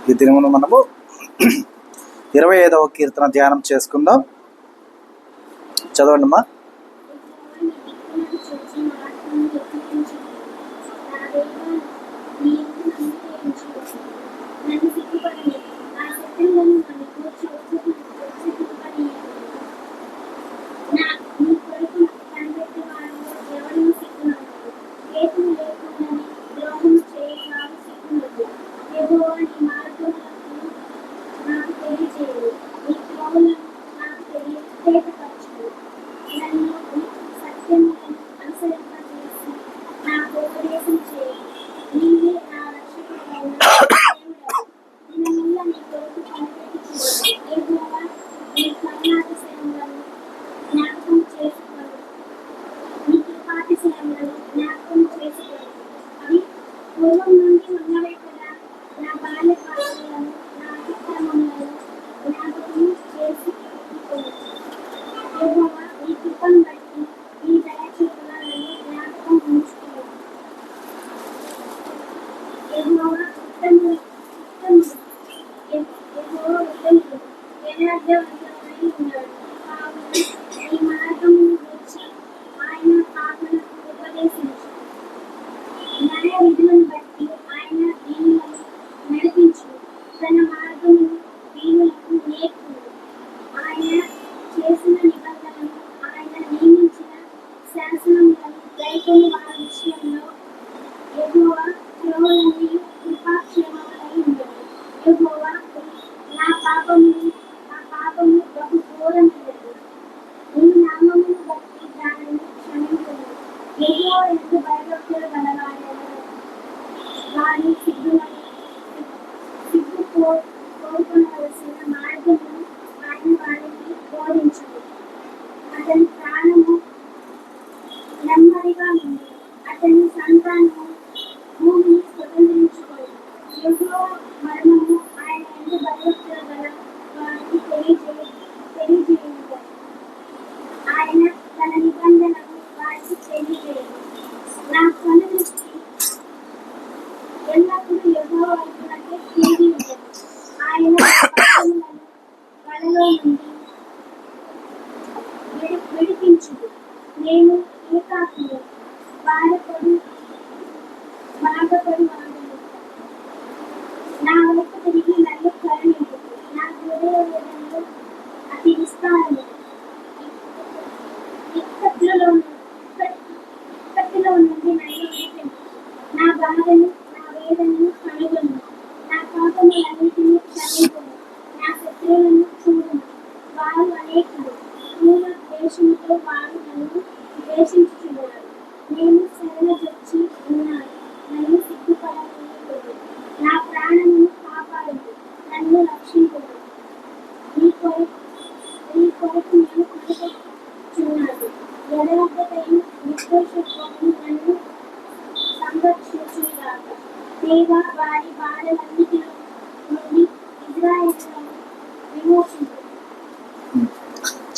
ఈ దినమును మనము 25వ కీర్తన ధ్యానం చేసుకుందాం. చదవండి అమ్మా.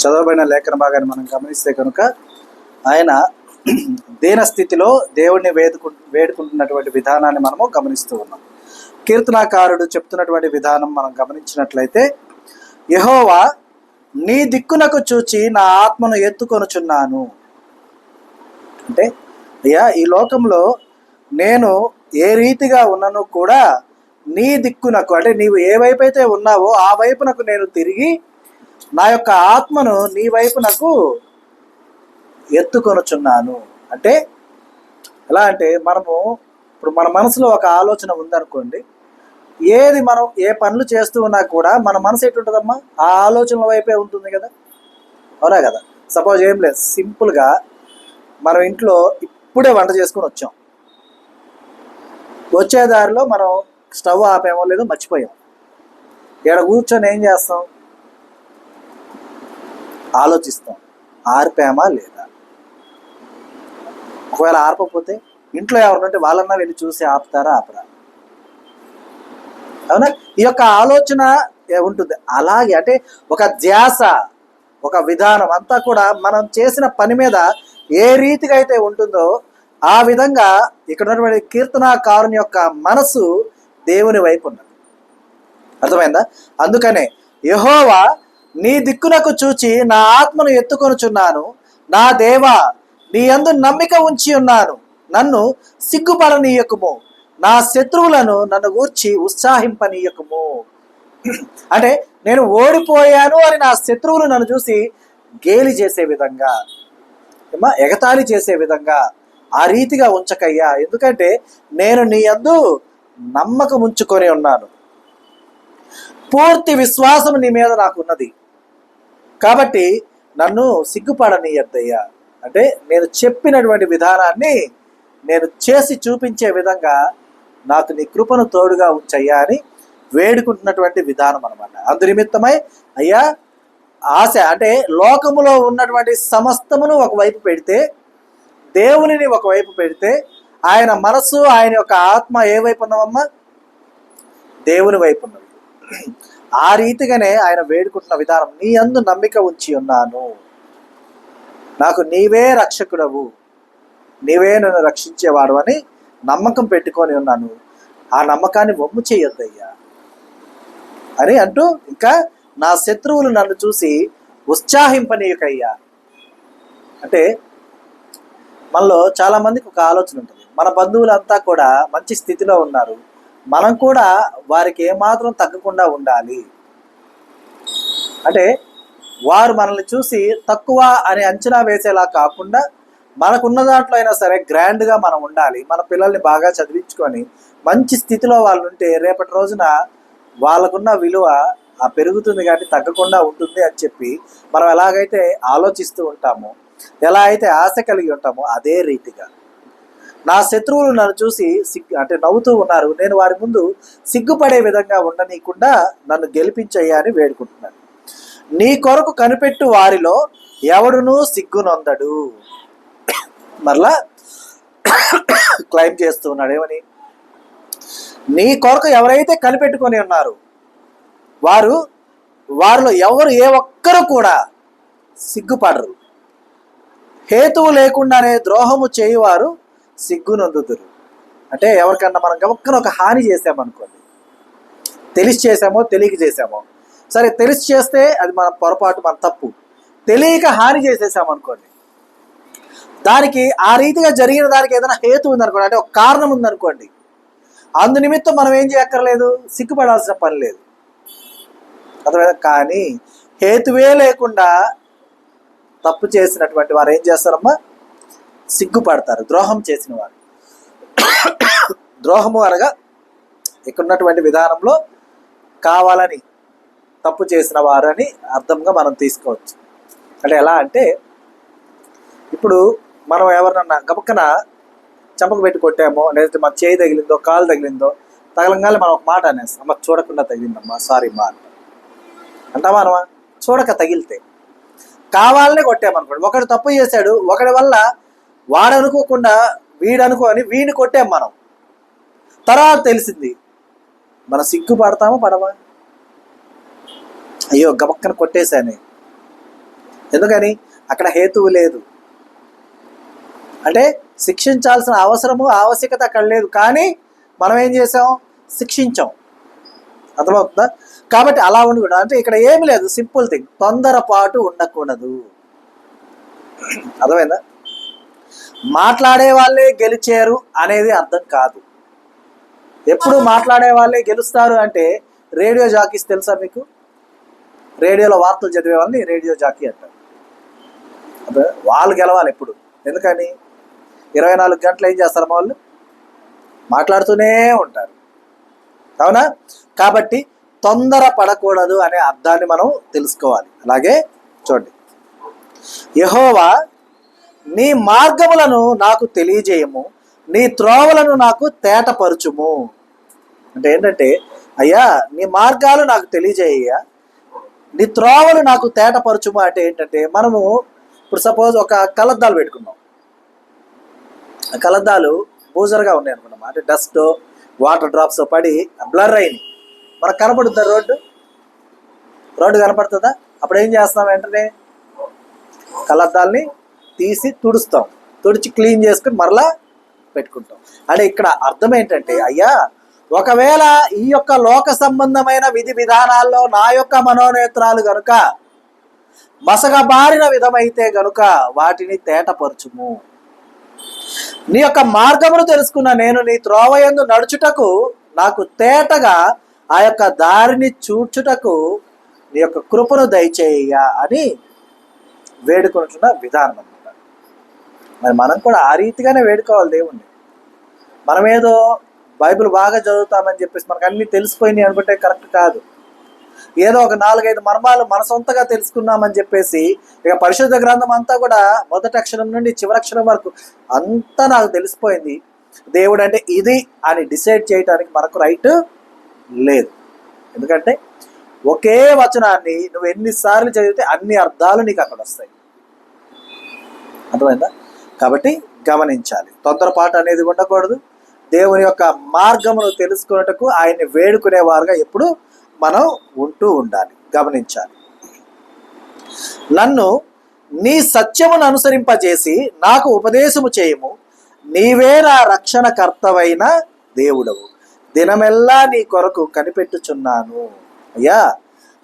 చదవబడిన లేఖన భాగాన్ని మనం గమనిస్తే కనుక ఆయన దీన స్థితిలో దేవుడిని వేడుకుంటున్నటువంటి విధానాన్ని మనము గమనిస్తూ ఉన్నాం. కీర్తనాకారుడు చెప్తున్నటువంటి విధానం మనం గమనించినట్లయితే, యెహోవా నీ దిక్కునకు చూచి నా ఆత్మను ఎత్తుకొనుచున్నాను. అంటే అయ్యా, ఈ లోకంలో నేను ఏ రీతిగా ఉన్నను కూడా నీ దిక్కునకు, అంటే నీవు ఏ వైపు అయితే ఉన్నావో ఆ వైపునకు నేను తిరిగి నా యొక్క ఆత్మను నీ వైపునకు ఎత్తుకొనుచున్నాను. అంటే ఎలా అంటే, మనము ఇప్పుడు మన మనసులో ఒక ఆలోచన ఉందనుకోండి, ఏది మనం ఏ పనులు చేస్తూ ఉన్నా కూడా మన మనసు ఎటుంటుందమ్మా, ఆ ఆలోచనల వైపే ఉంటుంది కదా, అవునా కదా. సపోజ్ ఏం లేదు, సింపుల్గా మనం ఇంట్లో ఇప్పుడే వంట చేసుకొని వచ్చాం, వచ్చే దారిలో మనం స్టవ్ ఆపేమో లేదో మర్చిపోయాం, ఇక్కడ కూర్చొని ఏం చేస్తాం, ఆలోచిస్తాం ఆర్పామా లేదా. ఒకవేళ ఆర్పకపోతే ఇంట్లో ఎవరినంటే వాళ్ళన్నా వెళ్ళి చూసి ఆపుతారా ఆపరా, అవునా. ఈ యొక్క ఆలోచన ఉంటుంది. అలాగే అంటే ఒక ధ్యాస, ఒక విధానం అంతా కూడా మనం చేసిన పని మీద ఏ రీతిగా అయితే ఉంటుందో ఆ విధంగా ఇక్కడ ఉన్నటువంటి కీర్తనాకారుని యొక్క మనసు దేవుని వైపు ఉన్నది. అర్థమైందా? అందుకనే యెహోవా నీ దిక్కునకు చూచి నా ఆత్మను ఎత్తుకొనుచున్నాను. నా దేవా, నీ యందు నమ్మిక ఉంచి ఉన్నాను. నన్ను సిగ్గుపడనీయకుము, నా శత్రువులను నన్ను గూర్చి ఉత్సాహింపనీయకుము. అంటే నేను ఓడిపోయాను అని నా శత్రువులు నన్ను చూసి గేలి చేసే విధంగా, ఎగతాళి చేసే విధంగా ఆ రీతిగా ఉంచకయ్యా. ఎందుకంటే నేను నీ యందు నమ్మకం ఉంచుకొని ఉన్నాను, పూర్తి విశ్వాసం నీ మీద నాకున్నది. కాబట్టి నన్ను సిగ్గుపడనీయద్దయ్యా. అంటే నేను చెప్పినటువంటి విధానాన్ని నేను చేసి చూపించే విధంగా నాకు నీ కృపను తోడుగా ఉంచయ్యా అని వేడుకుంటున్నటువంటి విధానం అనమాట. అందు నిమిత్తమై అయ్యా ఆశ అంటే లోకములో ఉన్నటువంటి సమస్తమును ఒకవైపు పెడితే, దేవునిని ఒకవైపు పెడితే, ఆయన మనస్సు ఆయన యొక్క ఆత్మ ఏ వైపు ఉన్నవమ్మా? దేవుని వైపు ఉన్నది. ఆ రీతిగానే ఆయన వేడుకుంటున్న విధానం, నీ యందు నమ్మిక ఉంచి ఉన్నాను, నాకు నీవే రక్షకుడవు, నీవే నన్ను రక్షించేవాడు అని నమ్మకం పెట్టుకొని ఉన్నాను. ఆ నమ్మకాన్ని వమ్ము చేయొద్దయ్యా అని అంటూ, ఇంకా నా శత్రువులు నన్ను చూసి ఉత్సాహింపనీయకయ్యా. అంటే మనలో చాలామందికి ఒక ఆలోచన ఉంటుంది, మన బంధువులంతా కూడా మంచి స్థితిలో ఉన్నారు, మనం కూడా వారికి ఏమాత్రం తగ్గకుండా ఉండాలి. అంటే వారు మనల్ని చూసి తక్కువ అని అంచనా వేసేలా కాకుండా, మనకున్న దాంట్లో అయినా సరే గ్రాండ్గా మనం ఉండాలి. మన పిల్లల్ని బాగా చదివించుకొని మంచి స్థితిలో వాళ్ళు ఉంటే రేపటి రోజున వాళ్ళకున్న విలువ పెరుగుతుంది కానీ తగ్గకుండా ఉంటుంది అని చెప్పి మనం ఎలాగైతే ఆలోచిస్తూ ఉంటామో, ఎలా అయితే ఆశ కలిగి ఉంటామో, అదే రీతిగా నా శత్రువులు నన్ను చూసి అంటే నవ్వుతూ ఉన్నారు, నేను వారి ముందు సిగ్గుపడే విధంగా ఉండనీయకుండా నన్ను గెలిపించయ్యా అని వేడుకుంటున్నాను. నీ కొరకు కనిపెట్టు వారిలో ఎవడునూ సిగ్గునొందడు. మరలా క్లైమ్ చేస్తూ ఉన్నాడు ఏమని? నీ కొరకు ఎవరైతే కనిపెట్టుకొని ఉన్నారు వారిలో ఎవరు ఏ ఒక్కరు కూడా సిగ్గుపడరు. హేతువు లేకుండానే ద్రోహము చేయువారు సిగ్గునొందుదురు. అంటే ఎవరికన్నా మనం గమక్కన ఒక హాని చేసామనుకోండి, తెలిసి చేసామో తెలియక చేసామో, సరే తెలిసి చేస్తే అది మన పొరపాటు, మన తప్పు. తెలియక హాని చేసేసామనుకోండి, దానికి ఆ రీతిగా జరిగిన దానికి ఏదైనా హేతు ఉందనుకోండి, అంటే ఒక కారణం ఉందనుకోండి, అందు నిమిత్తం మనం ఏం చేయక్కర్లేదు, సిగ్గుపడాల్సిన పని లేదు. అర్థమైనా? కానీ హేతువే లేకుండా తప్పు చేసినటువంటి వారు ఏం చేస్తారమ్మా? సిగ్గుపడతారు. ద్రోహం చేసిన వారు. ద్రోహము అనగా ఇక్కడ ఉన్నటువంటి విధానంలో కావాలని తప్పు చేసిన వారు అని అర్థంగా మనం తీసుకోవచ్చు. అంటే ఎలా అంటే, ఇప్పుడు మనం ఎవరినన్నా గబక్కన చంపకు పెట్టి కొట్టామో, లేదంటే మన చేయి తగిలిందో, కాలు తగిలిందో, తగలంగానే మనం ఒక మాట అనేస్తాం, అమ్మ చూడకుండా తగిలిందమ్మా, సారీ మా అంటామా అనమా? చూడక తగిలితే. కావాలనే కొట్టామనుకోండి, ఒకడు తప్పు చేశాడు, ఒకడి వల్ల వాడు అనుకోకుండా వీడనుకోని వీడిని కొట్టాం మనం, తర్వాత తెలిసింది, మనం సిగ్గుపడతామో పడవా? అయ్యో గబక్కన కొట్టేశాను. ఎందుకని? అక్కడ హేతువు లేదు. అంటే శిక్షించాల్సిన అవసరము ఆవశ్యకత అక్కడ లేదు, కానీ మనం ఏం చేసాం? శిక్షించాం. అర్థమవుతుందా? కాబట్టి అలా ఉండకూడదు. అంటే ఇక్కడ ఏమి లేదు, సింపుల్ థింగ్, తొందరపాటు ఉండకూడదు. అర్థమైందా? మాట్లాడే వాళ్ళే గెలిచారు అనేది అర్థం కాదు. ఎప్పుడు మాట్లాడే వాళ్ళే గెలుస్తారు అంటే, రేడియో జాకీస్ తెలుసా మీకు? రేడియోలో వార్తలు చదివే వాళ్ళని రేడియో జాకీ అంటారు. అదే వాళ్ళు గెలవాలి ఎప్పుడు. ఎందుకని? 24 గంటలు ఏం చేస్తారు వాళ్ళు? మాట్లాడుతూనే ఉంటారు. అవునా? కాబట్టి తొందర పడకూడదు అనే అర్థాన్ని మనం తెలుసుకోవాలి. అలాగే చూడండి, యెహోవా నీ మార్గములను నాకు తెలియజేయము, నీ త్రోవలను నాకు తేటపరచుము. అంటే ఏంటంటే, అయ్యా నీ మార్గాలు నాకు తెలియజేయ్యా, నీ త్రోవలు నాకు తేటపరచుము. అంటే ఏంటంటే, మనము ఇప్పుడు సపోజ్ ఒక కలద్దాలు పెట్టుకున్నాం, ఆ కలద్దాలు బూజర్గా ఉన్నాయి అనుకున్నాం, అంటే డస్ట్ వాటర్ డ్రాప్స్ పడి బ్లర్ అయినాయి. మనకు కనపడుతుందా? రోడ్డు కనపడుతుందా? అప్పుడు ఏం చేస్తాం? వెంటనే కలద్దాల్ని తీసి తుడిచి క్లీన్ చేసుకుని మరలా పెట్టుకుంటాం. అంటే ఇక్కడ అర్థం ఏంటంటే, అయ్యా ఒకవేళ ఈ యొక్క లోక సంబంధమైన విధి విధానాల్లో నా యొక్క మనోనేత్రాలు గనుక మసకబారిన విధమైతే గనుక వాటిని తేటపరచుము. నీ యొక్క మార్గమును తెలుసుకున్న నేను నీ త్రోవయందు నడుచుటకు నాకు తేటగా ఆ యొక్క దారిని చూచుటకు నీ యొక్క కృపను దయచేయ అని వేడుకుంటున్న విధానం అన్నమాట. మరి మనం కూడా ఆ రీతిగానే వేడుకోవాలి దేవుణ్ణి. మనమేదో బైబిల్ బాగా చదువుతామని చెప్పేసి మనకు అన్నీ తెలిసిపోయినాయి అనుకుంటే కరెక్ట్ కాదు. ఏదో ఒక 4-5 మర్మాలు మన సొంతగా తెలుసుకున్నామని చెప్పేసి ఇక పరిశుద్ధ గ్రంథం అంతా కూడా మొదటి అక్షరం నుండి చివరి అక్షరం వరకు అంతా నాకు తెలిసిపోయింది, దేవుడు అంటే ఇది అని డిసైడ్ చేయడానికి మనకు రైట్ లేదు. ఎందుకంటే ఒకే వచనాన్ని నువ్వు ఎన్నిసార్లు చదివితే అన్ని అర్థాలు నీకు అక్కడ వస్తాయి. అర్థమైందా? కాబట్టి గమనించాలి, తొందరపాటు అనేది ఉండకూడదు. దేవుని యొక్క మార్గమును తెలుసుకున్నట్టుకు ఆయన్ని వేడుకునేవారుగా ఎప్పుడు మనం ఉంటూ ఉండాలి. గమనించాలి. నన్ను నీ సత్యమును అనుసరింపజేసి నాకు ఉపదేశము చేయము, నీవే నా రక్షణకర్తవైన దేవుడవు, దినమెల్లా నీ కొరకు కనిపెట్టుచున్నాను. అయ్యా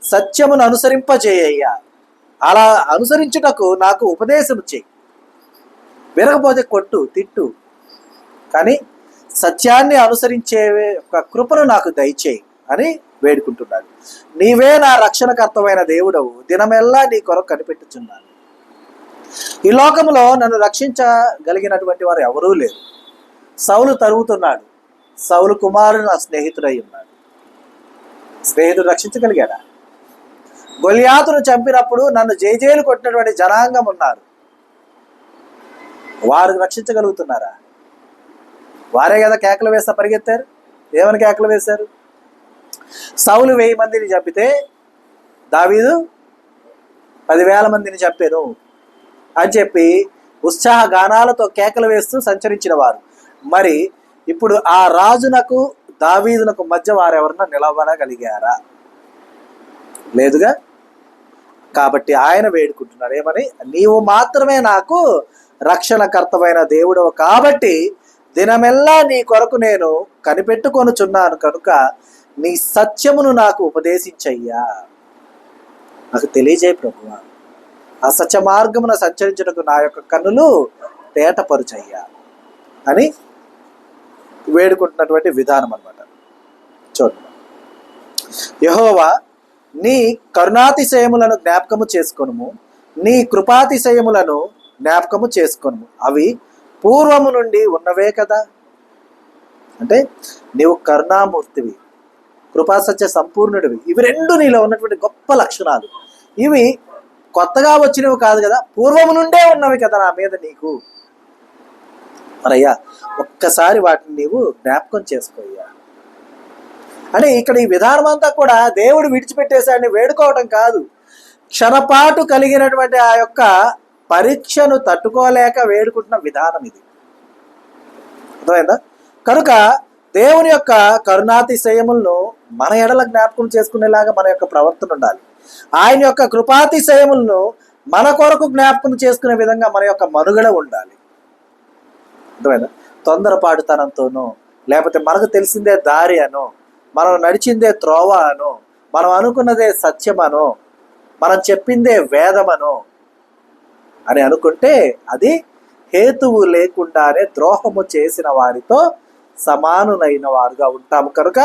సత్యమును అనుసరింపజేయ్యా, అలా అనుసరించుటకు నాకు ఉపదేశం చేయి. విరగపోతే కొట్టు, తిట్టు, కానీ సత్యాన్ని అనుసరించే ఒక కృపను నాకు దయచేయి అని వేడుకుంటున్నాడు. నీవే నా రక్షణకర్తమైన దేవుడవు, దినమెల్లా నీ కొరకు కనిపెట్టుచున్నాను. ఈ లోకంలో నన్ను రక్షించగలిగినటువంటి వారు ఎవరూ లేరు. సౌలు తరుగుతున్నాడు, సౌలు కుమారుడు నా స్నేహితుడై ఉన్నాడు. స్నేహితుడు రక్షించగలిగాడా? గొలియాతును చంపినప్పుడు నన్ను జైజేలు కొట్టినటువంటి జనాంగం ఉన్నారు, వారు రక్షించగలుగుతున్నారా? వారే కదా కేకలు వేస్తా పరిగెత్తారు. ఏమని కేకలు వేశారు? సౌలు 1000 మందిని చంపితే దావీదు 10,000 మందిని చంపాను అని చెప్పి ఉత్సాహ గానాలతో కేకలు వేస్తూ సంచరించిన వారు. మరి ఇప్పుడు ఆ రాజునకు దావీదునకు మధ్య వారెవరన్నా నిలబడగలిగారా? లేదుగా. కాబట్టి ఆయన వేడుకుంటున్నాడు ఏమని? నీవు మాత్రమే నాకు రక్షణకర్తమైన దేవుడవు కాబట్టి దినమెల్లా నీ కొరకు నేను కనిపెట్టుకొనుచున్నాను కనుక నీ సత్యమును నాకు ఉపదేశించయ్యా, నాకు తెలియజేయ ప్రభువా, ఆ సత్య మార్గమున సంచరించుటకు నా యొక్క కన్నులు తేటపరుచయ్యా అని వేడుకుంటున్నటువంటి విధానం అన్నమాట. చూడండి, యెహోవా నీ కరుణాతిశయములను జ్ఞాపకము చేసుకొనుము, నీ కృపాతిశయములను జ్ఞాపకము చేసుకొనుము, అవి పూర్వము నుండి ఉన్నవే కదా. అంటే నీవు కరుణామూర్తివి, కృపాసత్య సంపూర్ణుడివి. ఇవి రెండు నీలో ఉన్నటువంటి గొప్ప లక్షణాలు. ఇవి కొత్తగా వచ్చినవి కాదు కదా, పూర్వము నుండే ఉన్నవి కదా నా మీద నీకు. మరయ్యా ఒక్కసారి వాటిని నీవు జ్ఞాపకం చేసుకోయ్యా. అంటే ఇక్కడ ఈ విధానం అంతా కూడా దేవుడు విడిచిపెట్టేశాడని వేడుకోవటం కాదు, క్షణపాటు కలిగినటువంటి ఆ యొక్క పరీక్షను తట్టుకోలేక వేడుకుంటున్న విధానం ఇది. అర్థమైందా? కనుక దేవుని యొక్క కరుణాతిశయములను మన ఎడల జ్ఞాపకం చేసుకునేలాగా మన యొక్క ప్రవర్తన ఉండాలి. ఆయన యొక్క కృపాతిశయములను మన కొరకు జ్ఞాపకం చేసుకునే విధంగా మన యొక్క మనుగడ ఉండాలి. అర్థమైందా? తొందరపాటుతనంతోనో, లేకపోతే మనకు తెలిసిందే దారి అనో, మనం నడిచిందే త్రోవ అనో, మనం అనుకున్నదే సత్యమనో, మనం చెప్పిందే వేదమనో అని అనుకుంటే అది హేతువు లేకుండానే ద్రోహము చేసిన వారితో సమానులైన వారుగా ఉంటాము. కనుక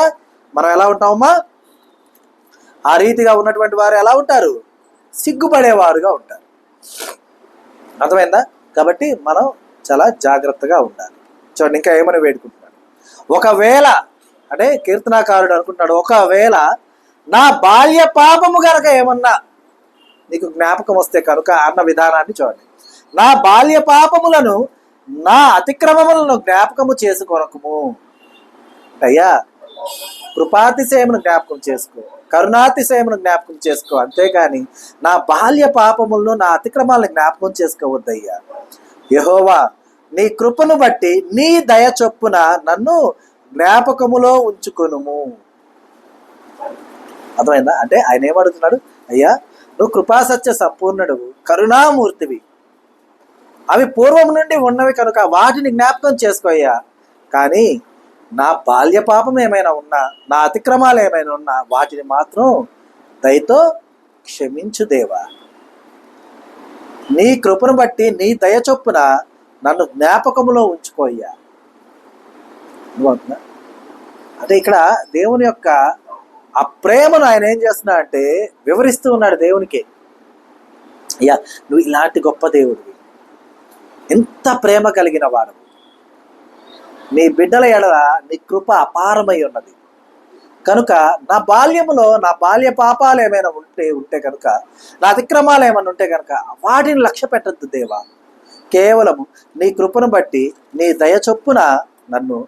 మనం ఎలా ఉంటామమ్మా? ఆ రీతిగా ఉన్నటువంటి వారు ఎలా ఉంటారు? సిగ్గుపడేవారుగా ఉంటారు. అర్థమైందా? కాబట్టి మనం చాలా జాగ్రత్తగా ఉండాలి. చూడండి, ఇంకా ఏమని వేడుకుంటున్నాడు? ఒకవేళ అంటే కీర్తనాకారుడు అనుకుంటున్నాడు, ఒకవేళ నా బాల్య పాపము కనుక ఏమన్నా నీకు జ్ఞాపకం వస్తే కనుక అన్న విధానాన్ని చూడండి. నా బాల్య పాపములను, నా అతిక్రమములను జ్ఞాపకము చేసుకొనకుము. అయ్యా కృపాతిశయమును జ్ఞాపకం చేసుకో, కరుణాతిశయమును జ్ఞాపకం చేసుకో, అంతేకాని నా బాల్య పాపములను, నా అతిక్రమాలను జ్ఞాపకం చేసుకోవద్దయ్యా. యెహోవా నీ కృపను బట్టి నీ దయ చొప్పున నన్ను జ్ఞాపకములో ఉంచుకొనుము. అర్థమైందా? అంటే ఆయన ఏమడుగుతున్నాడు? అయ్యా నువ్వు కృపాసత్య సంపూర్ణుడు, కరుణామూర్తివి, అవి పూర్వం నుండి ఉన్నవి కనుక వాటిని జ్ఞాపకం చేసుకోయ్యా, కానీ నా బాల్య పాపం ఏమైనా ఉన్నా, నా అతిక్రమాలు ఏమైనా ఉన్నా వాటిని మాత్రం దయతో క్షమించు దేవా. నీ కృపను బట్టి నీ దయ చొప్పున నన్ను జ్ఞాపకములో ఉంచుకోయ్యా. అంటే ఇక్కడ దేవుని యొక్క ఆ ప్రేమను ఆయన ఏం చేస్తున్నా అంటే వివరిస్తూ ఉన్నాడు దేవునికి. అయ్యా, నువ్వు ఇలాంటి గొప్ప దేవుడివి, ఎంత ప్రేమ కలిగిన వాడు, నీ బిడ్డల ఎడల నీ కృప అపారమై ఉన్నది కనుక నా బాల్యములో నా బాల్య పాపాలు ఏమైనా ఉంటే కనుక, నా అతిక్రమాలు ఏమైనా ఉంటే కనుక వాటిని లక్ష్య పెట్టద్దు దేవా. కేవలము నీ కృపను బట్టి నీ దయ చొప్పున నన్ను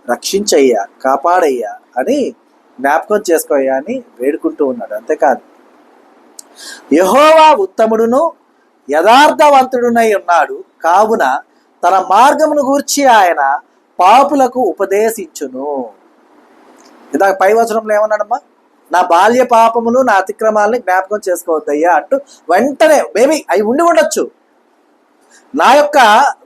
రక్షించయ్యా, కాపాడయ్యా అని జ్ఞాపకం చేసుకోయ్యా అని వేడుకుంటూ ఉన్నాడు. అంతేకాదు, యెహోవా ఉత్తముడును యథార్థవంతుడునై ఉన్నాడు కావున తన మార్గమును గూర్చి ఆయన పాపులకు ఉపదేశించును. ఇందాక పై వచనంలో ఏమన్నాడమ్మా? నా బాల్య పాపములు నా అతిక్రమాలని జ్ఞాపకం చేసుకోవద్దయ్యా అంటూ వెంటనే మేబీ అవి ఉండి ఉండొచ్చు. నా యొక్క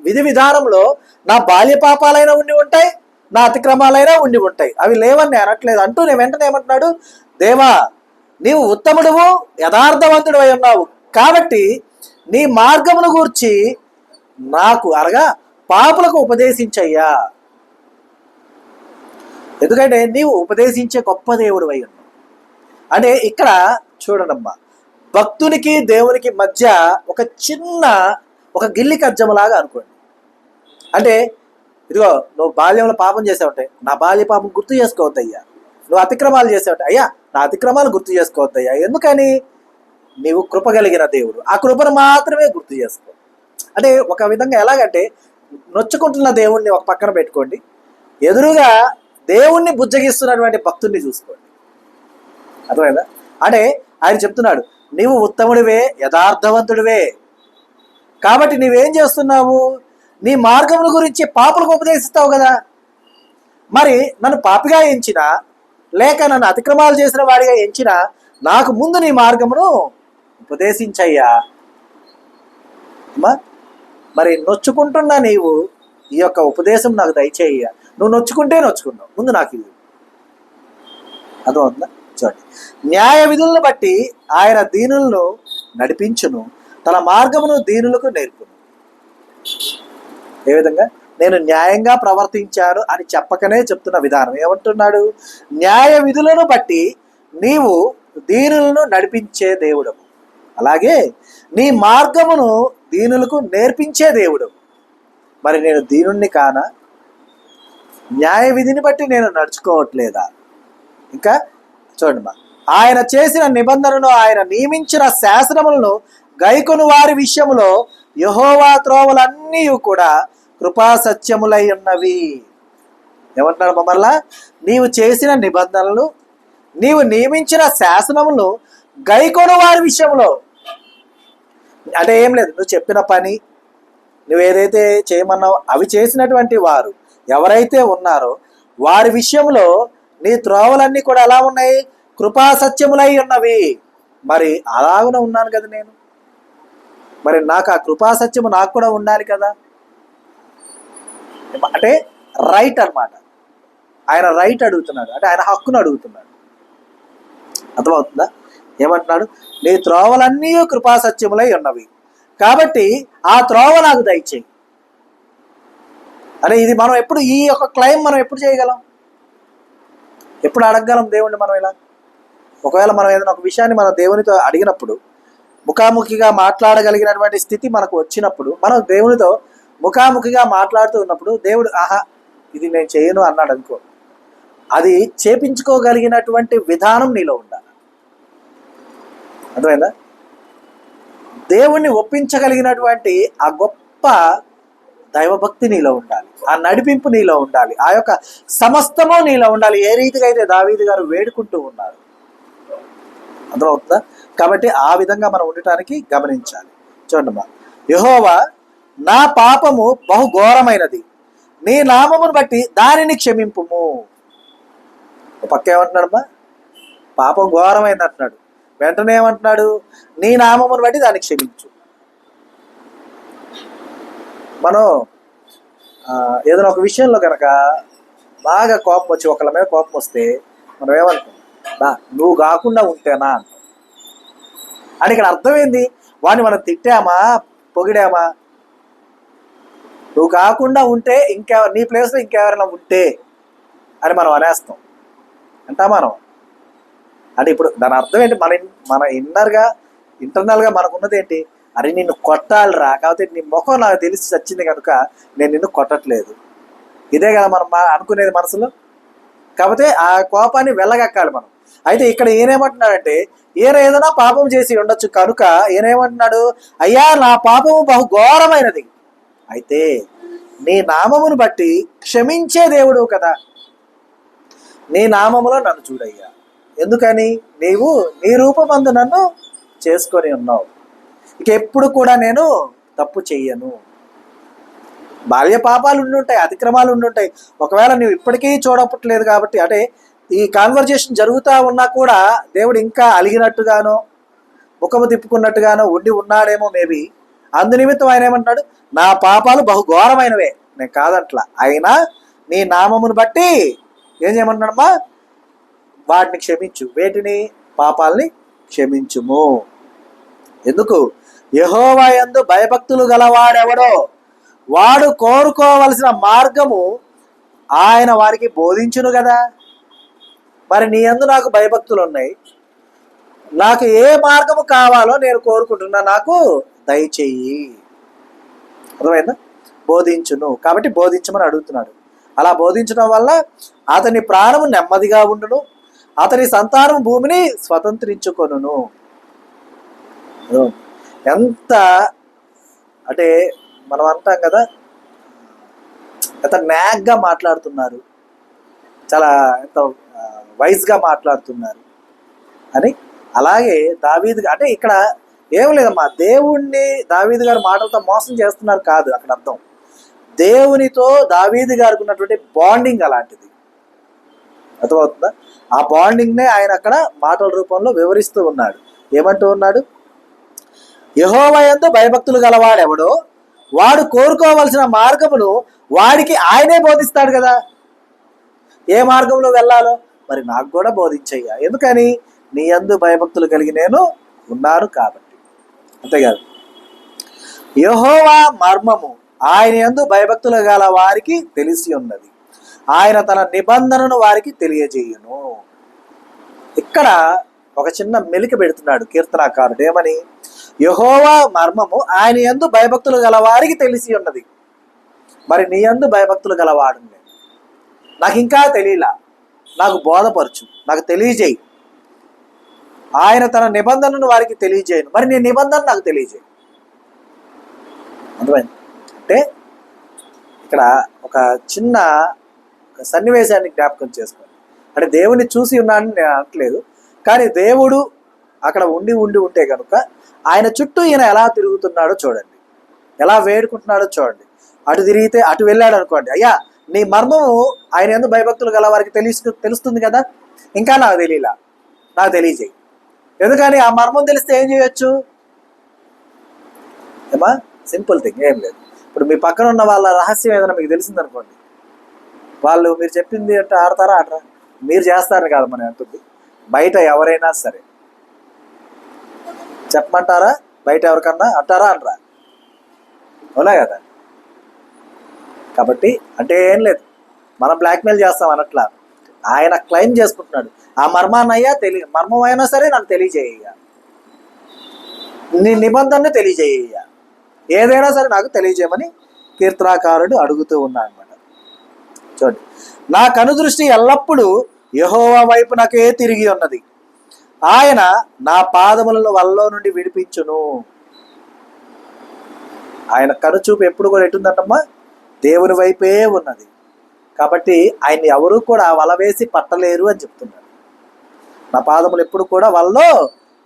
విధి విధానంలో నా బాల్య పాపాలైనా ఉండి ఉంటాయి, నా అతిక్రమాలైనా ఉండి ఉంటాయి, అవి లేవని అనట్లేదు అంటూ నేను వెంటనే ఏమంటున్నాడు, దేవా నీవు ఉత్తముడువు యథార్థవంతుడు అయి ఉన్నావు కాబట్టి నీ మార్గమును గూర్చి నాకు అనగా పాపులకు ఉపదేశించయ్యా. ఎందుకంటే నీవు ఉపదేశించే గొప్ప దేవుడు అయి ఉన్నావు. అంటే ఇక్కడ చూడండమ్మా, భక్తునికి దేవునికి మధ్య ఒక చిన్న ఒక గిల్లి కజ్జములాగా అనుకోండి. అంటే ఇదిగో నువ్వు బాల్యంలో పాపం చేసావుంటే నా బాల్య పాపం గుర్తు చేసుకోవద్దయ్యా, నువ్వు అతిక్రమాలు చేసావుంటే అయ్యా నా అతిక్రమాలు గుర్తు చేసుకోవద్దయ్యా. ఎందుకని? నీవు కృప కలిగిన దేవుడు, ఆ కృపను మాత్రమే గుర్తు చేసుకో. అంటే ఒక విధంగా ఎలాగంటే నొచ్చుకుంటున్న దేవుణ్ణి ఒక పక్కన పెట్టుకోండి, ఎదురుగా దేవుణ్ణి బుజ్జగిస్తున్నటువంటి భక్తుడిని చూసుకోండి. అర్థమైందా? అంటే ఆయన చెప్తున్నాడు, నీవు ఉత్తముడివే యథార్థవంతుడివే కాబట్టి నీవేం చేస్తున్నావు, నీ మార్గముల గురించి పాపులకు ఉపదేశిస్తావు కదా. మరి నన్ను పాపిగా ఎంచినా లేక నన్ను అతిక్రమాలు చేసిన వాడిగా ఎంచినా నాకు ముందు నీ మార్గమును ఉపదేశించయ్యా. మరి నొచ్చుకుంటున్నా నీవు ఈ యొక్క ఉపదేశం నాకు దయచేయ్యా. నువ్వు నొచ్చుకుంటే నొచ్చుకున్నావు, ముందు నాకు ఇది అర్థమవుతుందా? చూడండి, న్యాయ విధులను బట్టి ఆయన దీనులను నడిపించును, తన మార్గమును దీనులకు నేర్పును. ఏ విధంగా? నేను న్యాయంగా ప్రవర్తించాను అని చెప్పకనే చెప్తున్న విధానం. ఏమంటున్నాడు? న్యాయ విధులను బట్టి నీవు దీనులను నడిపించే దేవుడు, అలాగే నీ మార్గమును దీనులకు నేర్పించే దేవుడు. మరి నేను దీనుణ్ణి కానా? న్యాయ విధిని బట్టి నేను నడుచుకోవట్లేదా? ఇంకా చూడండి, ఆయన చేసిన నిబంధనను ఆయన నియమించిన శాసనములను గైకొను వారి విషయంలో యెహోవా త్రోవలన్నీ కూడా కృపా సత్యములై ఉన్నవి. ఏమంటున్నాడు మరలా? నీవు చేసిన నిబంధనలు, నీవు నియమించిన శాసనములు గైకొను వారి విషయంలో. అంటే ఏం లేదు, నువ్వు చెప్పిన పని, నువ్వు ఏదైతే చేయమన్నావు అవి చేసినటువంటి వారు ఎవరైతే ఉన్నారో వారి విషయంలో నీ త్రోవలన్నీ కూడా ఎలా ఉన్నాయి? కృపా సత్యములై ఉన్నవి. మరి అలాగున ఉన్నాను కదా నేను, మరి నాకు ఆ కృపా సత్యము నాకు కూడా ఉండాలి కదా. అంటే రైట్ అన్నమాట, ఆయన రైట్ అడుగుతున్నాడు, అంటే ఆయన హక్కును అడుగుతున్నాడు. అర్థమవుతుందా? ఏమంటున్నాడు? నీ త్రోవలన్నీ కృపా సత్యములై ఉన్నవి కాబట్టి ఆ త్రోవ నాకు దయచేయి. అంటే ఇది మనం ఎప్పుడు, ఈ యొక్క క్లెయిమ్ మనం ఎప్పుడు చేయగలం, ఎప్పుడు అడగగలం దేవుణ్ణి మనం ఇలా? ఒకవేళ మనం ఏదైనా ఒక విషయాన్ని మనం దేవునితో అడిగినప్పుడు, ముఖాముఖిగా మాట్లాడగలిగినటువంటి స్థితి మనకు వచ్చినప్పుడు, మనం దేవునితో ముఖాముఖిగా మాట్లాడుతూ ఉన్నప్పుడు దేవుడు ఆహా ఇది నేను చేయను అన్నాడు అనుకో, అది చేపించుకోగలిగినటువంటి విధానం నీలో ఉండాలి. అర్థమైందా? దేవుణ్ణి ఒప్పించగలిగినటువంటి ఆ గొప్ప దైవభక్తి నీలో ఉండాలి, ఆ నడిపింపు నీలో ఉండాలి, ఆ యొక్క సమస్తము నీలో ఉండాలి. ఏ రీతిగా అయితే దావీదు గారు వేడుకుంటూ ఉన్నారు. అర్థమవుతుందా? కాబట్టి ఆ విధంగా మనం ఉండటానికి గమనించాలి. చూడండి, యెహోవా నా పాపము బహు ఘోరమైనది, నీ నామమును బట్టి దానిని క్షమింపుము. పక్క ఏమంటున్నాడమ్మా? పాపం ఘోరమైంది అంటున్నాడు, వెంటనే ఏమంటున్నాడు? నీ నామమును బట్టి దాన్ని క్షమించు. మనం ఏదైనా ఒక విషయంలో కనుక బాగా కోపం వచ్చి ఒకళ్ళ మీద కోపం వస్తే మనం ఏమనుకుంటాం, బా నువ్వు కాకుండా ఉంటేనా అంటాం. అని ఇక్కడ అర్థం ఏంది? వాడిని మనం తిట్టామా, పొగిడామా? నువ్వు కాకుండా ఉంటే నీ ప్లేస్లో ఇంకెవరైనా ఉంటే అని మనం అనేస్తాం. అంటా మనం అంటే ఇప్పుడు దాని అర్థం ఏంటి? మన ఇంటర్నల్గా మనకున్నది ఏంటి? అరే నిన్ను కొట్టాలిరా, కాకపోతే నీ ముఖం నాకు తెలిసి చచ్చింది కనుక నేను నిన్ను కొట్టట్లేదు. ఇదే కదా మనం అనుకునేది మనసులో. కాకపోతే ఆ కోపాన్ని వెళ్ళగక్కాలి మనం. అయితే ఇక్కడ ఈయనేమంటున్నాడంటే, ఈయన ఏదైనా పాపం చేసి ఉండొచ్చు కనుక ఈయనేమంటున్నాడు, అయ్యా నా పాపము బహు ఘోరమైనది, అయితే నీ నామమును బట్టి క్షమించే దేవుడు కదా, నీ నామములో నన్ను చూడయ్యా. ఎందుకని? నీవు నీ రూపమందు నన్ను చేసుకొని ఉన్నావు. ఇక ఎప్పుడు కూడా నేను తప్పు చెయ్యను. బాల్య పాపాలు ఉండుంటాయి, అతిక్రమాలు ఉండుంటాయి. ఒకవేళ నువ్వు ఇప్పటికీ చూడపట్లేదు కాబట్టి, అంటే ఈ కాన్వర్జేషన్ జరుగుతూ ఉన్నా కూడా దేవుడు ఇంకా అలిగినట్టుగానో ముఖము తిప్పుకున్నట్టుగానో ఉన్నాడేమో మేబీ. అందునిమిత్తం ఆయన ఏమంటున్నాడు, నా పాపాలు బహుఘోరమైనవే, నేను కాదట్లా, అయినా నీ నామమును బట్టి ఏం చేయమంటున్నాడమ్మా, వాటిని క్షమించు. వేటిని? పాపాలని క్షమించుము. ఎందుకు? యెహోవా యందు భయభక్తులు గలవాడెవడో వాడు కోరుకోవలసిన మార్గము ఆయన వారికి బోధించును కదా. మరి నీ యందు నాకు భయభక్తులు ఉన్నాయి, నాకు ఏ మార్గము కావాలో నేను కోరుకుంటున్నా, నాకు దయచెయ్యి. అర్థమైందా? బోధించును కాబట్టి బోధించమని అడుగుతున్నాడు. అలా బోధించడం వల్ల అతని ప్రాణము నెమ్మదిగా ఉండును, అతని సంతానం భూమిని స్వతంత్రించుకొనును. ఎంత అంటే మనం అంటాం కదా, ఎంత న్యాగ్గా మాట్లాడుతున్నారు, చాలా ఎంత వైజ్గా మాట్లాడుతున్నారు అని. అలాగే దావీదు అంటే ఇక్కడ ఏం లేదమ్మా, దేవుణ్ణి దావీదు గారు మాటలతో మోసం చేస్తున్నారు కాదు అక్కడ అర్థం. దేవునితో దావీదు గారికి ఉన్నటువంటి బాండింగ్ అలాంటిది. అర్థమవుతుందా? ఆ బాండింగ్నే ఆయన అక్కడ మాటల రూపంలో వివరిస్తూ ఉన్నాడు. ఏమంటూ ఉన్నాడు? యెహోవా యందు భయభక్తులు గలవాడెవడో వాడు కోరుకోవలసిన మార్గమును వాడికి ఆయనే బోధిస్తాడు కదా. ఏ మార్గంలో వెళ్ళాలో మరి నాకు కూడా బోధించయ్యా. ఎందుకని? నీ యందు భయభక్తులు కలిగి నేను ఉన్నాను కాబట్టి. అంతేకాదు, యెహోవా మర్మము ఆయన యందు భయభక్తులు గల వారికి తెలిసి ఉన్నది, ఆయన తన నిబంధనను వారికి తెలియజేయును. ఇక్కడ ఒక చిన్న మెలిక పెడుతున్నాడు కీర్తనాకారుడు. ఏమని? యెహోవా మర్మము ఆయన యందు భయభక్తులు గల వారికి తెలిసి ఉన్నది. మరి నీ యందు భయభక్తులు గలవాడు నాకు ఇంకా తెలియలా, నాకు బోధపరచు, నాకు తెలియజేయి. ఆయన తన నిబంధనను వారికి తెలియజేయను, మరి నీ నిబంధన నాకు తెలియజేయి. అర్థమైంది? అంటే ఇక్కడ ఒక చిన్న సన్నివేశాన్ని జ్ఞాపకం చేసుకోండి. అంటే దేవుని చూసి ఉన్నానని నేను అనట్లేదు, కానీ దేవుడు అక్కడ ఉంటే కనుక ఆయన చుట్టూ ఈయన ఎలా తిరుగుతున్నాడో చూడండి, ఎలా వేడుకుంటున్నాడో చూడండి. అటు తిరిగితే అటు వెళ్ళాడు అనుకోండి, అయ్యా నీ మర్మము ఆయన యందు భయభక్తులు గల వారికి తెలుస్తుంది కదా, ఇంకా నాకు తెలియలా, నాకు తెలియజేయి. ఎందుకని? ఆ మర్మం తెలిస్తే ఏం చేయొచ్చు? ఏమా సింపుల్ థింగ్, ఏం లేదు. ఇప్పుడు మీ పక్కన ఉన్న వాళ్ళ రహస్యం ఏదైనా మీకు తెలిసిందనుకోండి, వాళ్ళు మీరు చెప్పింది అంటే ఆడతారా ఆడరా? మీరు చేస్తారని కాదు మనం అంటుంది, బయట ఎవరైనా సరే చెప్పమంటారా? బయట ఎవరికన్నా అంటారా అనరా? అవునా కదా. కాబట్టి అంటే ఏం లేదు, మనం బ్లాక్మెయిల్ చేస్తాం అనట్లా, ఆయన క్లెయిమ్ చేసుకుంటున్నాడు. ఆ మర్మాన్నయ్యా మర్మం అయినా సరే నాకు తెలియజేయ, నీ నిబంధనను తెలియజేయ, ఏదైనా సరే నాకు తెలియజేయమని కీర్తనాకారుడు అడుగుతూ ఉన్నాడు అనమాట. చూడండి, నా కనుదృష్టి ఎల్లప్పుడూ యెహోవా వైపు నాకే తిరిగి ఉన్నది, ఆయన నా పాదములను వలలో నుండి విడిపించును. ఆయన కనుచూపు ఎప్పుడు కూడా ఎటుందంటమ్మా? దేవుని వైపే ఉన్నది. కాబట్టి ఆయన్ని ఎవరు కూడా వల వేసి పట్టలేరు అని చెప్తున్నాడు. నా పాదములు ఎప్పుడు కూడా వలలో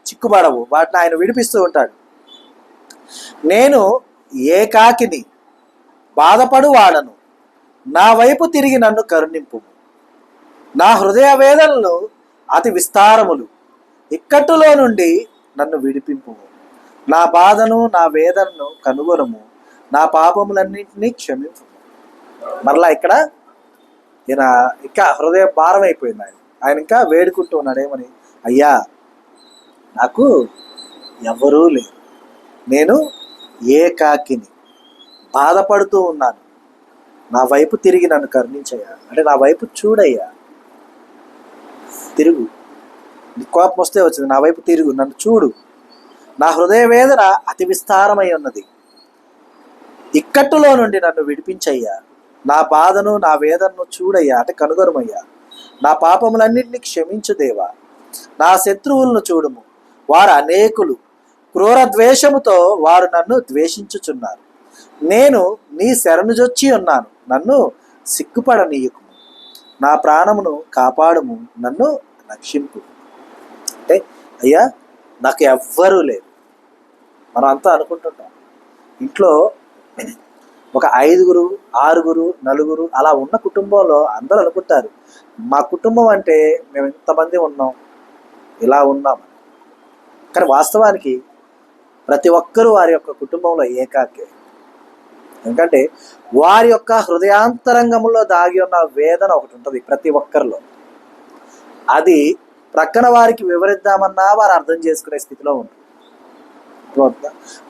చిక్కుబడవు, వాటిని ఆయన విడిపిస్తూ ఉంటాడు. నేను ఏకాకిని, బాధపడు వాడను, నా వైపు తిరిగి నన్ను కరుణింపు. నా హృదయ వేదనలు అతి విస్తారములు, ఇక్కట్టులో నుండి నన్ను విడిపింపు. నా బాధను నా వేదనను కనుగొనము, నా పాపములన్నింటినీ క్షమింపు. మరలా ఇక్కడ ఈయన ఇంకా హృదయం భారం అయిపోయింది. ఆయన ఇంకా వేడుకుంటూ ఉన్నాడు ఏమని, అయ్యా నాకు ఎవరూ లేరు, నేను ఏకాకిని, బాధపడుతూ ఉన్నాను, నా వైపు తిరిగి నన్ను కరుణించయ్యా. అంటే నా వైపు చూడయ్యా, తిరుగు, నీ కోపం వస్తే వచ్చింది, నా వైపు తిరుగు, నన్ను చూడు, నా హృదయ వేదన అతి విస్తారమై ఉన్నది, ఇక్కట్టులో నుండి నన్ను విడిపించయ్యా, నా బాధను నా వేదనను చూడయ్యా, అంటే కనుగొనమయ్యా, నా పాపములన్నింటినీ క్షమించు దేవా, నా శత్రువులను చూడుము, వారు అనేకులు, క్రూర ద్వేషముతో వారు నన్ను ద్వేషించుచున్నారు, నేను నీ శరణుజొచ్చి ఉన్నాను, నన్ను సిగ్గుపడనీయకుము, నా ప్రాణమును కాపాడుము, నన్ను రక్షింపు. అంటే అయ్యా నాకు ఎవ్వరూ లేరు. మనం అంతా అనుకుంటుంటాం ఇంట్లో ఒక 5, 6, 4 అలా ఉన్న కుటుంబంలో అందరూ అనుకుంటారు మా కుటుంబం అంటే మేము ఇంతమంది ఉన్నాం, ఇలా ఉన్నాం. కానీ వాస్తవానికి ప్రతి ఒక్కరూ వారి యొక్క కుటుంబంలో ఏకాకే. ఎందుకంటే వారి యొక్క హృదయాంతరంగంలో దాగి ఉన్న వేదన ఒకటి ఉంటుంది ప్రతి ఒక్కరిలో. అది ప్రక్కన వారికి వివరిద్దామన్నా వారు అర్థం చేసుకునే స్థితిలో ఉంటుంది.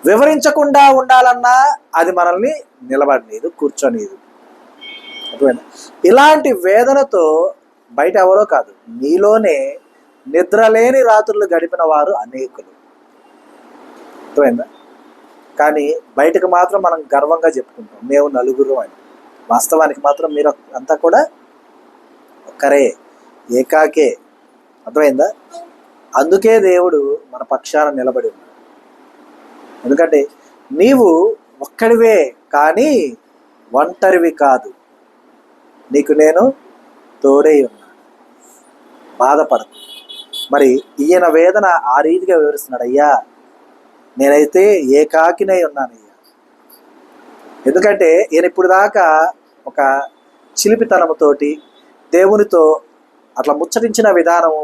వివరించకుండా ఉండాలన్నా అది మనల్ని నిలబడనీదు, కూర్చొనీదు. ఇలాంటి వేదనతో బయట ఎవరో కాదు, నీలోనే నిద్రలేని రాత్రులు గడిపిన వారు అనేకులు. అర్థమైందా? కానీ బయటకు మాత్రం మనం గర్వంగా చెప్పుకుంటాం మేము నలుగురు అని. వాస్తవానికి మాత్రం మీరు అంతా కూడా ఒక్కరే, ఏకాకే. అర్థమైందా? అందుకే దేవుడు మన పక్షాన నిలబడి ఉన్నాడు. ఎందుకంటే నీవు ఒక్కడివే కానీ ఒంటరివి కాదు, నీకు నేను తోడై ఉన్నాను, బాధపడకు. మరి ఈయన వేదన ఆ రీతిగా వివరిస్తున్నాడు. అయ్యా నేనైతే ఏకాకినై ఉన్నానయ్యా. ఎందుకంటే ఈయన ఇప్పుడు దాకా ఒక చిలిపితనముతోటి దేవునితో అట్లా ముచ్చటించిన విధానము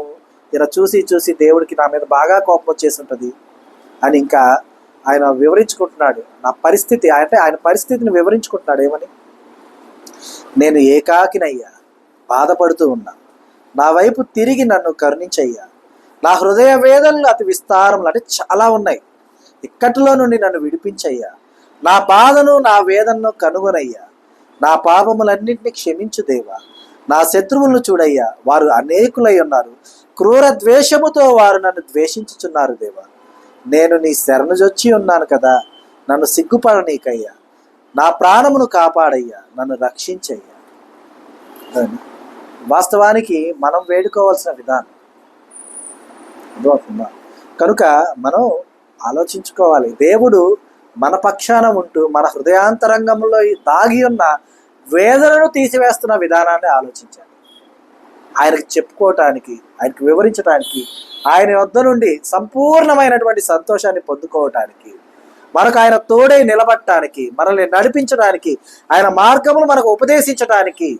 ఈయన చూసి చూసి దేవుడికి నా మీద బాగా కోపం వచ్చేసి ఉంటుంది అని ఇంకా ఆయన వివరించుకుంటున్నాడు. నా పరిస్థితి అంటే ఆయన పరిస్థితిని వివరించుకుంటున్నాడు. ఏమని? నేను ఏకాకినయ్యా, బాధపడుతూ ఉన్నా, నా వైపు తిరిగి నన్ను కరుణించయ్యా, నా హృదయ వేదనలు అతి విస్తారములు అంటే చాలా ఉన్నాయి, ఇక్కట్లో నుండి నన్ను విడిపించయ్యా, నా బాధను నా వేదనను కనుగొనయ్యా, నా పాపములన్నింటినీ క్షమించు దేవా, నా శత్రువులను చూడయ్యా, వారు అనేకులై ఉన్నారు, క్రూర ద్వేషముతో వారు నన్ను ద్వేషించుచున్నారు దేవా, నేను నీ శరణుజొచ్చి ఉన్నాను కదా, నన్ను సిగ్గుపడనీకయ్యా, నా ప్రాణమును కాపాడయ్యా, నన్ను రక్షించయ్యా. వాస్తవానికి మనం వేడుకోవాల్సిన విధానం అర్థమవుతుందా? కనుక మనం ఆలోచించుకోవాలి. దేవుడు మన పక్షాన ఉంటూ మన హృదయాంతరంగంలో దాగి ఉన్న వేదనను తీసివేస్తున్న విధానాన్ని ఆలోచించాలి. ఆయనకి చెప్పుకోవటానికి, ఆయనకి వివరించడానికి, ఆయన వద్ద నుండి సంపూర్ణమైనటువంటి సంతోషాన్ని పొందుకోవటానికి, మనకు ఆయన తోడై నిలబడటానికి, మనల్ని నడిపించడానికి, ఆయన మార్గమును మనకు ఉపదేశించడానికి,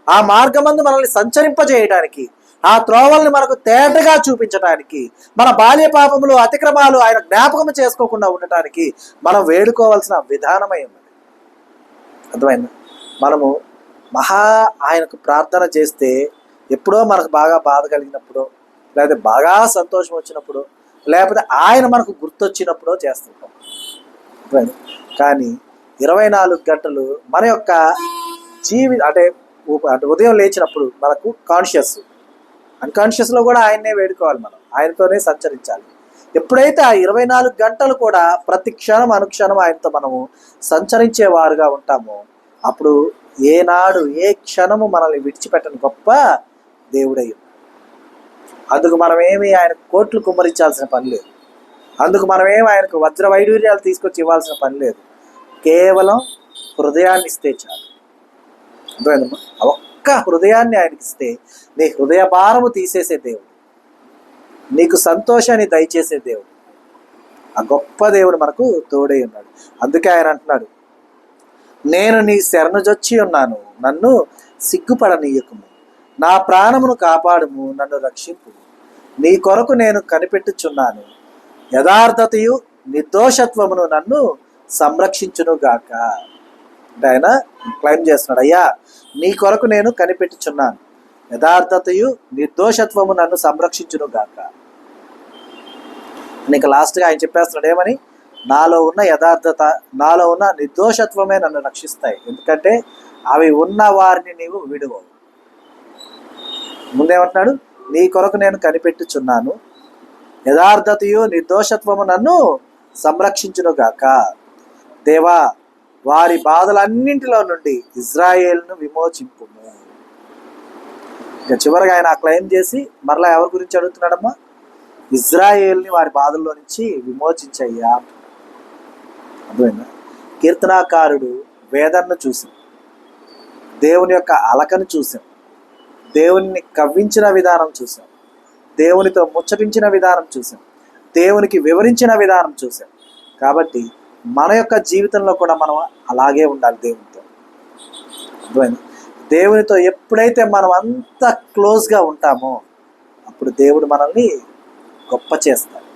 ఆ మార్గమందు మనల్ని సంచరింపజేయడానికి, ఆ త్రోవల్ని మనకు తేటగా చూపించడానికి, మన బాల్య పాపములు అతిక్రమాలు ఆయన జ్ఞాపకం చేసుకోకుండా ఉండటానికి మనం వేడుకోవాల్సిన విధానమై ఉన్నది. అర్థమైంది? మనము ఆయనకు ప్రార్థన చేస్తే ఎప్పుడో మనకు బాగా బాధ కలిగినప్పుడు, లేకపోతే బాగా సంతోషం వచ్చినప్పుడు, లేకపోతే ఆయన మనకు గుర్తొచ్చినప్పుడో చేస్తుంటాం. కానీ 24 గంటలు మన యొక్క అంటే ఉదయం లేచినప్పుడు మనకు అన్కాన్షియస్లో కూడా ఆయన్నే వేడుకోవాలి, మనం ఆయనతోనే సంచరించాలి. ఎప్పుడైతే ఆ 24 గంటలు కూడా ప్రతి క్షణం అనుక్షణం ఆయనతో మనము సంచరించేవారుగా ఉంటామో అప్పుడు ఏనాడు ఏ క్షణము మనల్ని విడిచిపెట్టని గొప్ప దేవుడయ్య. అందుకు మనమేమి ఆయన కోట్లు కుమ్మరించాల్సిన పని లేదు, అందుకు మనమేమి ఆయనకు వజ్ర వైడూర్యాలు తీసుకొచ్చి ఇవ్వాల్సిన పని లేదు. కేవలం హృదయాన్ని ఇస్తే చాలు. అర్థమైందమ్మా? ఒక్క హృదయాన్ని ఆయనకి ఇస్తే నీ హృదయ భారము తీసేసే దేవుడు, నీకు సంతోషాన్ని దయచేసే దేవుడు, ఆ గొప్ప దేవుడు మనకు తోడై ఉన్నాడు. అందుకే ఆయన అంటున్నాడు, నేను నీ శరణుజొచ్చి ఉన్నాను, నన్ను సిగ్గుపడనీయకుము, నా ప్రాణమును కాపాడుము, నన్ను రక్షింపు, నీ కొరకు నేను కనిపెట్టుచున్నాను, యథార్థతయు నిర్దోషత్వమును నన్ను సంరక్షించునుగాక. అంటే ఆయన క్లైమ్ చేస్తున్నాడు, అయ్యా నీ కొరకు నేను కనిపెట్టుచున్నాను, యథార్థతయు నిర్దోషత్వము నన్ను సంరక్షించును గాక. నీకు లాస్ట్గా ఆయన చెప్పేస్తున్నాడు ఏమని, నాలో ఉన్న యథార్థత, నాలో ఉన్న నిర్దోషత్వమే నన్ను రక్షిస్తాయి, ఎందుకంటే అవి ఉన్న వారిని నీవు విడువవు. ముందేమంటున్నాడు, నీ కొరకు నేను కనిపెట్టుచున్నాను, యథార్థతయు నిర్దోషత్వము నన్ను సంరక్షించును గాక. దేవా, వారి బాధలన్నింటిలో నుండి ఇజ్రాయేల్ను విమోచింపుము. ఇక చివరిగా ఆయన క్లెయిమ్ చేసి మరలా ఎవరి గురించి అడుగుతున్నాడమ్మా, ఇజ్రాయేల్ని వారి బాధల్లో నుంచి విమోచించయ్యా. అర్థమైందా? కీర్తనాకారుడు వేదనను చూసాం, దేవుని యొక్క అలకను చూసాం, దేవుని కవ్వించిన విధానం చూసాం, దేవునితో ముచ్చటించిన విధానం చూసాం, దేవునికి వివరించిన విధానం చూసాం. కాబట్టి మన యొక్క జీవితంలో కూడా మనం అలాగే ఉండాలి దేవునితో. అర్థమైంది? దేవునితో ఎప్పుడైతే మనం అంత క్లోజ్గా ఉంటామో అప్పుడు దేవుడు మనల్ని గొప్ప చేస్తాడు,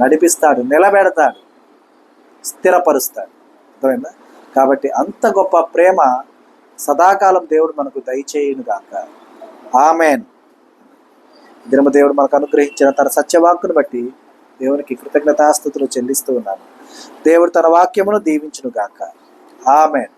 నడిపిస్తాడు, నిలబెడతాడు, స్థిరపరుస్తాడు. అర్థమైందా? కాబట్టి అంత గొప్ప ప్రేమ సదాకాలం దేవుడు మనకు దయచేయును గాక. ఆమెన్. దినము దేవుడు మనకు అనుగ్రహించిన తన సత్యవాక్కును బట్టి దేవునికి కృతజ్ఞతాస్తుతులు చెల్లిస్తూ ఉన్నాను. దేవుడు తన వాక్యమును దీవించును గాక. ఆమెన్.